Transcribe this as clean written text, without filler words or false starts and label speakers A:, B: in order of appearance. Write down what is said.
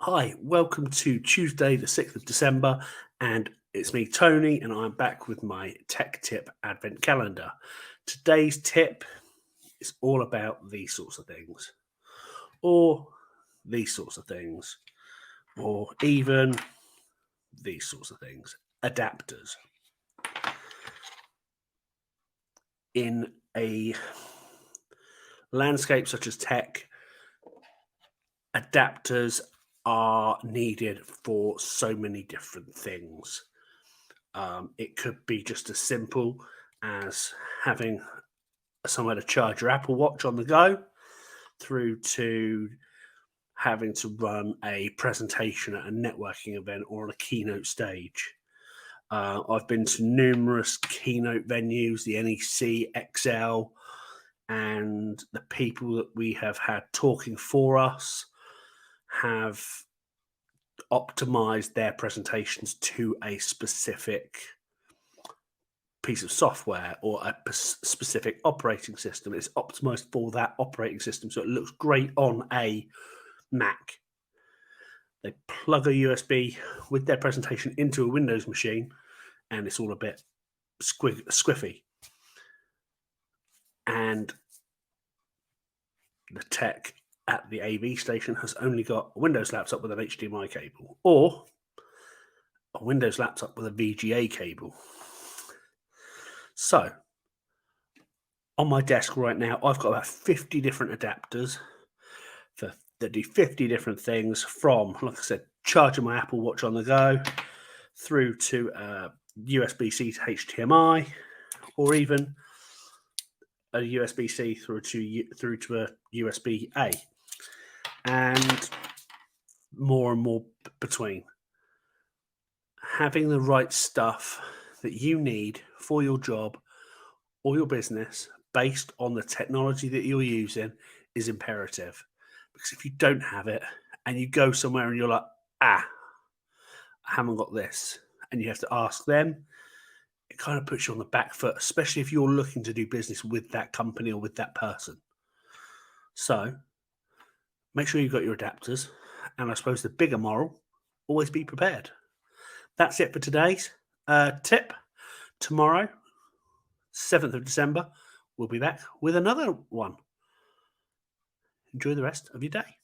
A: Hi, welcome to Tuesday, the 6th of December, and it's me, Tony, and I'm back with my Tech Tip Advent Calendar. Today's tip is all about these sorts of things, or these sorts of things, or even these sorts of things. Adapters. In a landscape such as tech, adapters are needed for so many different things. It could be just as simple as having somewhere to charge your Apple Watch on the go, through to having to run a presentation at a networking event or on a keynote stage. I've been to numerous keynote venues, the NEC, XL, and the people that we have had talking for us have optimized their presentations to a specific piece of software or a specific operating system. It's optimized for that operating system, so it looks great on a Mac. They plug a USB with their presentation into a Windows machine, and it's all a bit squiffy. And the tech at the AV station has only got a Windows laptop with an HDMI cable, or a Windows laptop with a VGA cable. So, on my desk right now, I've got about 50 different adapters that do 50 different things, from, like I said, charging my Apple Watch on the go, through to USB-C to HDMI, or even a USB-C through to a USB-A, and more between. Having the right stuff that you need for your job or your business based on the technology that you're using is imperative. Because if you don't have it and you go somewhere and you're like, I haven't got this, and you have to ask them, it kind of puts you on the back foot, especially if you're looking to do business with that company or with that person. So make sure you've got your adapters. And I suppose the bigger moral, always be prepared. That's it for today's tip. Tomorrow, 7th of December, we'll be back with another one. Enjoy the rest of your day.